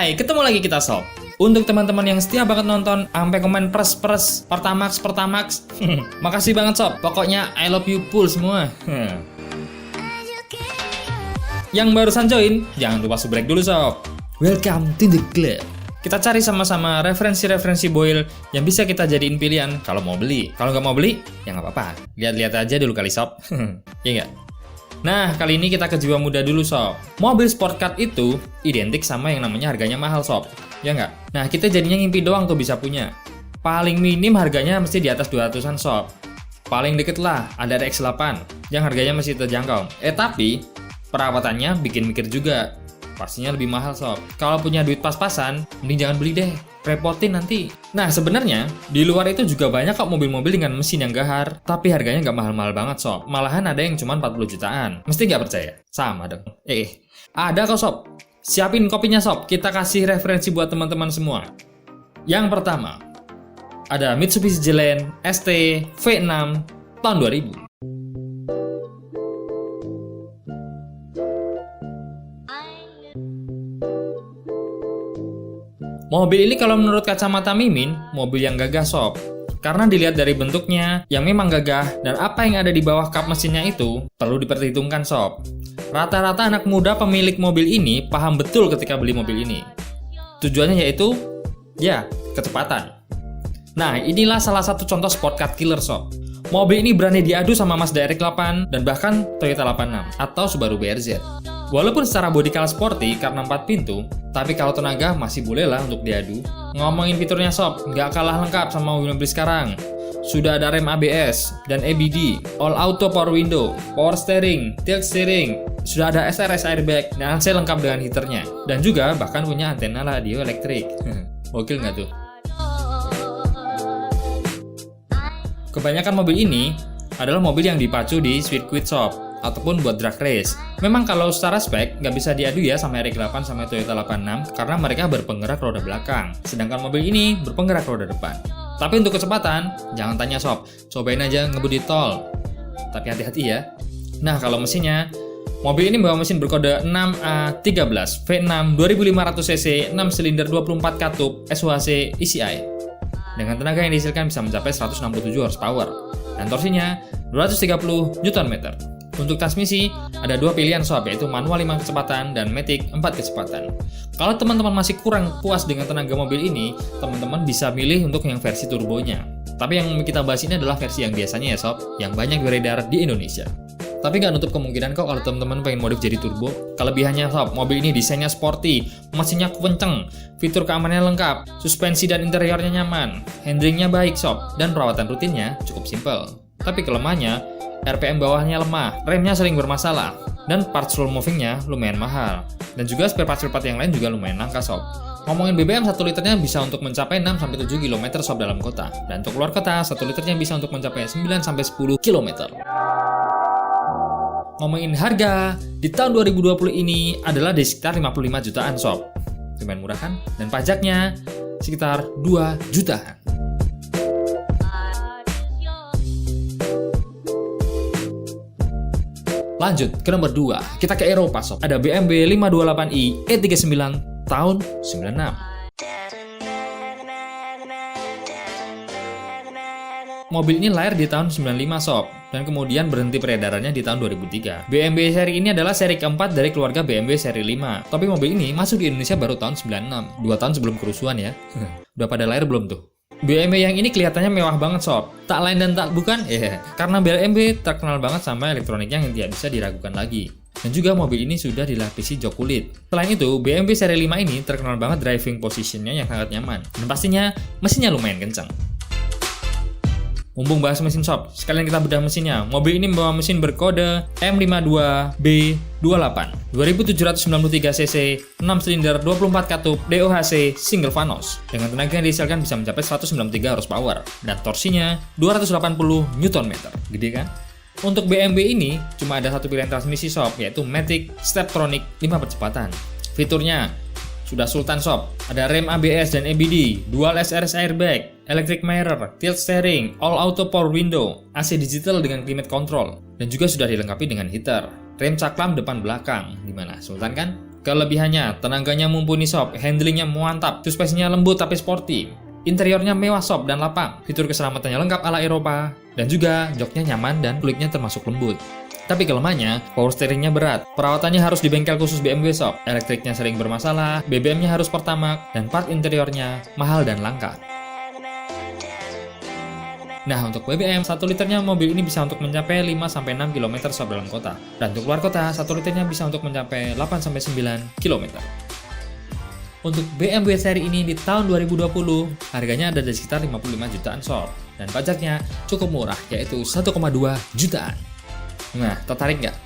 Hai, ketemu lagi kita sob. Untuk teman-teman yang setia banget nonton sampai komen pres Pertamax, makasih banget sob. Pokoknya I love you full semua. Yang barusan join, jangan lupa subrek dulu sob. Welcome to the club. Kita cari sama-sama referensi-referensi boil yang bisa kita jadiin pilihan kalau mau beli. Kalau nggak mau beli, ya nggak apa-apa. Lihat-lihat aja dulu kali sob. Iya nggak? Nah, kali ini kita ke jiwa muda dulu sob. Mobil sport car itu identik sama yang namanya harganya mahal sob. Ya nggak? Nah, kita jadinya ngimpi doang tuh bisa punya. Paling minim harganya mesti di atas 200-an sob. Paling deket lah, ada RX-8 yang harganya masih terjangkau. Tapi perawatannya bikin mikir juga. Pastinya lebih mahal sob. Kalau punya duit pas-pasan, mending jangan beli deh. Repotin nanti. Nah, sebenarnya di luar itu juga banyak kok mobil-mobil dengan mesin yang gahar, tapi harganya nggak mahal-mahal banget sob. Malahan ada yang cuma 40 jutaan. Mesti nggak percaya? Sama dong. Ada kok sob. Siapin kopinya sob. Kita kasih referensi buat teman-teman semua. Yang pertama, ada Mitsubishi Geland ST V6 tahun 2000. Mobil ini kalau menurut kacamata Mimin, mobil yang gagah sob. Karena dilihat dari bentuknya yang memang gagah dan apa yang ada di bawah kap mesinnya itu perlu diperhitungkan sob. Rata-rata anak muda pemilik mobil ini paham betul ketika beli mobil ini. Tujuannya yaitu, ya, kecepatan. Nah, inilah salah satu contoh sport car killer sob. Mobil ini berani diadu sama Mazda RX-8 dan bahkan Toyota 86 atau Subaru BRZ. Walaupun secara bodi kalah sporty karena 4 pintu, tapi kalau tenaga masih boleh lah untuk diadu. Ngomongin fiturnya sob, nggak kalah lengkap sama mobil-mobil sekarang. Sudah ada rem ABS dan ABD, all auto power window, power steering, tilt steering, sudah ada SRS airbag, dan AC lengkap dengan heaternya. Dan juga bahkan punya antena radio elektrik. Gokil nggak tuh? Kebanyakan mobil ini adalah mobil yang dipacu di circuit shop ataupun buat drag race. Memang kalau secara spek nggak bisa diadu ya sama RX-8 sama Toyota 86 karena mereka berpenggerak roda belakang, sedangkan mobil ini berpenggerak roda depan. Tapi untuk kecepatan, jangan tanya sob, cobain aja ngebut di tol. Tapi hati-hati ya. Nah, kalau mesinnya, mobil ini membawa mesin berkode 6A13 V6 2500 cc 6 silinder 24 katup SUHC ECI. Dengan tenaga yang dihasilkan bisa mencapai 167 horsepower dan torsinya 230 Nm. Untuk transmisi, ada dua pilihan sob, yaitu manual 5 kecepatan dan matic 4 kecepatan. Kalau teman-teman masih kurang puas dengan tenaga mobil ini, teman-teman bisa milih untuk yang versi turbonya. Tapi yang kita bahas ini adalah versi yang biasanya ya sob, yang banyak beredar di Indonesia. Tapi nggak nutup kemungkinan kok kalau teman-teman pengen modif jadi turbo. Kelebihannya sob, mobil ini desainnya sporty, mesinnya kenceng, fitur keamanannya lengkap, suspensi dan interiornya nyaman, handlingnya baik sob, dan perawatan rutinnya cukup simpel. Tapi kelemahannya, RPM bawahnya lemah, remnya sering bermasalah, dan parts slow movingnya lumayan mahal. Dan juga spare parts yang lain juga lumayan langka sob. Ngomongin BBM 1 liternya bisa untuk mencapai 6-7 km sob dalam kota. Dan untuk luar kota, 1 liternya bisa untuk mencapai 9-10 km. Ngomongin harga, di tahun 2020 ini adalah di sekitar 55 jutaan sob. Lumayan murah kan? Dan pajaknya sekitar 2 jutaan. Lanjut ke nomor 2, kita ke Eropa sob. Ada BMW 528i E39 tahun 96. Mobil ini lahir di tahun 95 sob, dan kemudian berhenti peredarannya di tahun 2003. BMW seri ini adalah seri keempat dari keluarga BMW seri 5. Tapi mobil ini masuk di Indonesia baru tahun 96, 2 tahun sebelum kerusuhan ya. Udah pada lahir belum tuh? BMW yang ini kelihatannya mewah banget sob. Tak lain dan tak bukan, karena BMW terkenal banget sama elektroniknya yang tidak bisa diragukan lagi. Dan juga mobil ini sudah dilapisi jok kulit. Selain itu, BMW seri 5 ini terkenal banget driving positionnya yang sangat nyaman. Dan pastinya mesinnya lumayan kencang. Mumpung bahas mesin sob, sekalian kita bedah mesinnya. Mobil ini membawa mesin berkode M52B28 2793 cc 6 silinder 24 katup DOHC single vanos. Dengan tenaga yang dihasilkan bisa mencapai 193 horsepower dan torsinya 280 Nm. Gede kan? Untuk BMW ini cuma ada satu pilihan transmisi sob, yaitu Matic Steptronic 5 percepatan. Fiturnya sudah sultan sob, ada rem ABS dan ABD, dual SRS airbag, electric mirror, tilt steering, all auto power window, AC digital dengan climate control, dan juga sudah dilengkapi dengan heater. Rem cakram depan belakang. Gimana, sultan kan? Kelebihannya, tenaganya mumpuni sob, handlingnya mantap, suspensinya lembut tapi sporty. Interiornya mewah sob dan lapang, fitur keselamatannya lengkap ala Eropa, dan juga joknya nyaman dan kulitnya termasuk lembut. Tapi kelemahannya, power steeringnya berat, perawatannya harus di bengkel khusus BMW sob, elektriknya sering bermasalah, BBM-nya harus Pertamax, dan part interiornya mahal dan langka. Nah, untuk BBM, 1 liternya mobil ini bisa untuk mencapai 5-6 km sob dalam kota. Dan untuk luar kota, 1 liternya bisa untuk mencapai 8-9 km. Untuk BMW seri ini di tahun 2020, harganya ada di sekitar 55 jutaan sob. Dan pajaknya cukup murah, yaitu 1,2 jutaan. Nah, tertarik nggak?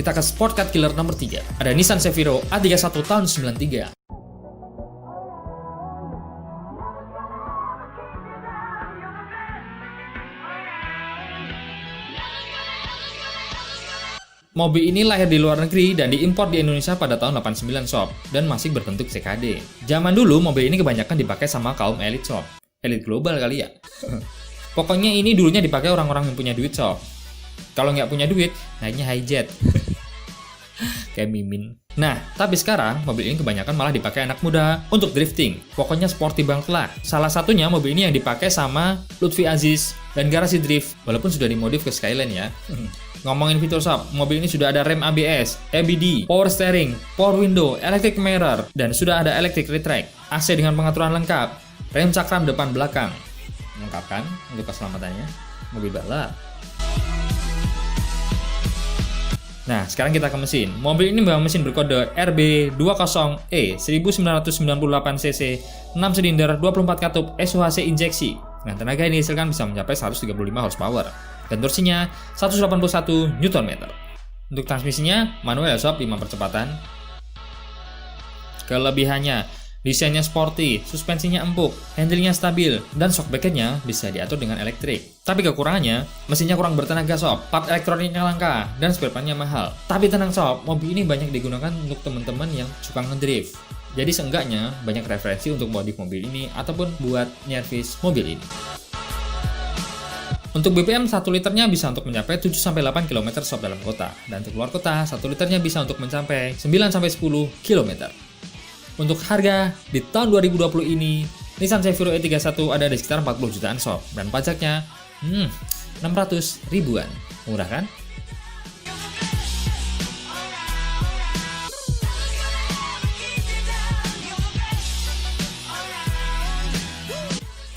Kita ke Sport Car Killer nomor 3. Ada Nissan Seviro A31 tahun 93. Mobil ini lahir di luar negeri dan diimpor di Indonesia pada tahun 89 sob, dan masih berbentuk CKD. Zaman dulu mobil ini kebanyakan dipakai sama kaum elit sob. Elit global kali ya. Pokoknya ini dulunya dipakai orang-orang yang punya duit sob. Kalau nggak punya duit, naiknya hijet. Kayak Mimin. Nah, tapi sekarang mobil ini kebanyakan malah dipakai anak muda untuk drifting. Pokoknya sporty banget lah. Salah satunya mobil ini yang dipakai sama Lutfi Aziz dan Garasi Drift, walaupun sudah dimodif ke Skyline ya. Ngomongin fitur sob, mobil ini sudah ada rem ABS, EBD, power steering, power window, electric mirror, dan sudah ada electric retract, AC dengan pengaturan lengkap, rem cakram depan belakang. Lengkap kan untuk keselamatannya? Mobil balap. Nah, sekarang kita ke mesin. Mobil ini membawa mesin berkode RB20E 1998cc, 6 silinder, 24 katup, SOHC injeksi. Nah, tenaga yang dihasilkan bisa mencapai 135 horsepower. Dan torsinya 181 Nm. Untuk transmisinya, manual sob 5 percepatan. Kelebihannya, desainnya sporty, suspensinya empuk, handlingnya stabil, dan shock bracket-nya bisa diatur dengan elektrik. Tapi kekurangannya, mesinnya kurang bertenaga sob, part elektroniknya langka, dan spare part-nya mahal. Tapi tenang sob, mobil ini banyak digunakan untuk teman-teman yang suka ngedrift. Jadi seenggaknya banyak referensi untuk modif mobil ini ataupun buat nyervis mobil ini. Untuk BBM 1 liternya bisa untuk mencapai 7-8 km sob dalam kota. Dan untuk luar kota, 1 liternya bisa untuk mencapai 9-10 km. Untuk harga, di tahun 2020 ini, Nissan Seviro E31 ada di sekitar 40 jutaan sob. Dan pajaknya, 600 ribuan. Murah kan?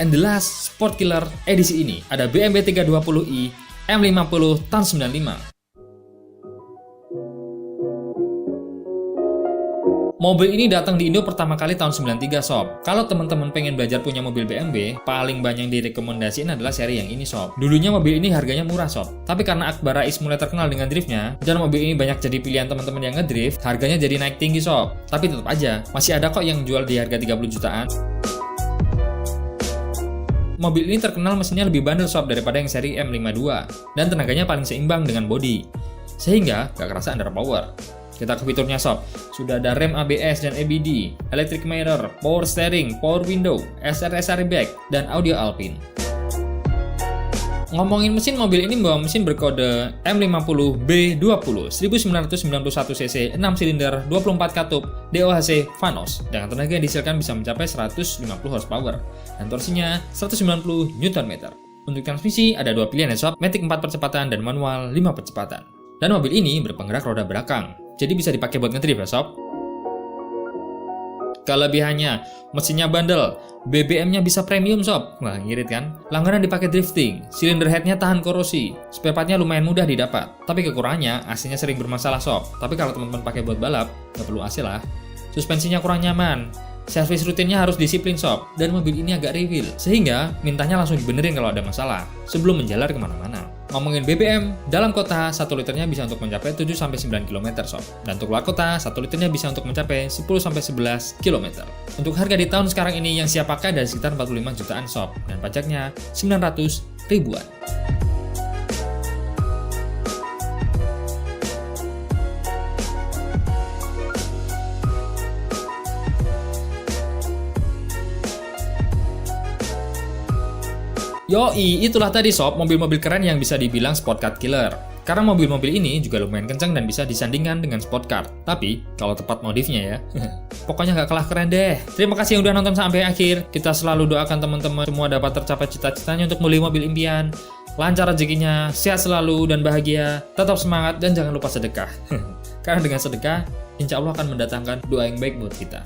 And the last Sport Killer edisi ini ada BMW 320i M50 tahun 95. Mobil ini datang di Indo pertama kali tahun 93 sob. Kalau teman-teman pengen belajar punya mobil BMW, paling banyak direkomendasiin adalah seri yang ini sob. Dulunya mobil ini harganya murah sob, tapi karena Akbar Rais mulai terkenal dengan driftnya, dan mobil ini banyak jadi pilihan teman-teman yang ngedrift, harganya jadi naik tinggi sob. Tapi tetap aja, masih ada kok yang jual di harga 30 jutaan. Mobil ini terkenal mesinnya lebih bandel sob daripada yang seri M52, dan tenaganya paling seimbang dengan bodi, sehingga gak kerasa underpower. Kita ke fiturnya sob, sudah ada rem ABS dan EBD, electric mirror, power steering, power window, SRS airbag, dan audio Alpine. Ngomongin mesin, mobil ini membawa mesin berkode M50B20 1991cc, 6 silinder, 24 katup, DOHC Vanos, dengan tenaga yang dihasilkan bisa mencapai 150 horsepower, dan torsinya 190 Nm. Untuk transmisi ada dua pilihan ya sob, matic 4 percepatan dan manual 5 percepatan. Dan mobil ini berpenggerak roda belakang, jadi bisa dipakai buat ngedrift ya sob. Kelebihannya, mesinnya bandel, BBM-nya bisa premium sob. Wah, ngirit kan? Langganan dipakai drifting, silinder head-nya tahan korosi, spare part-nya lumayan mudah didapat. Tapi kekurangannya, AC-nya sering bermasalah sob. Tapi kalau teman-teman pakai buat balap, nggak perlu AC lah. Suspensinya kurang nyaman, servis rutinnya harus disiplin sob, dan mobil ini agak rewill, sehingga mintanya langsung dibenerin kalau ada masalah, sebelum menjalar kemana-mana. Ngomongin BBM, dalam kota 1 liternya bisa untuk mencapai 7-9 km sob. Dan untuk luar kota, 1 liternya bisa untuk mencapai 10-11 km. Untuk harga di tahun sekarang ini yang siap pakai ada sekitar 45 jutaan sob. Dan pajaknya 900 ribuan. Yoi, itulah tadi sob, mobil-mobil keren yang bisa dibilang sport car killer. Karena mobil-mobil ini juga lumayan kencang dan bisa disandingkan dengan sport car. Tapi, kalau tepat modifnya ya, pokoknya nggak kalah keren deh. Terima kasih yang udah nonton sampai akhir. Kita selalu doakan teman-teman semua dapat tercapai cita-citanya untuk beli mobil impian. Lancar rezekinya, sehat selalu dan bahagia. Tetap semangat dan jangan lupa sedekah. Karena dengan sedekah, insya Allah akan mendatangkan doa yang baik buat kita.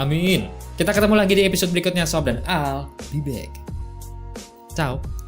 Amin. Kita ketemu lagi di episode berikutnya sob, dan I'll be back. Ciao.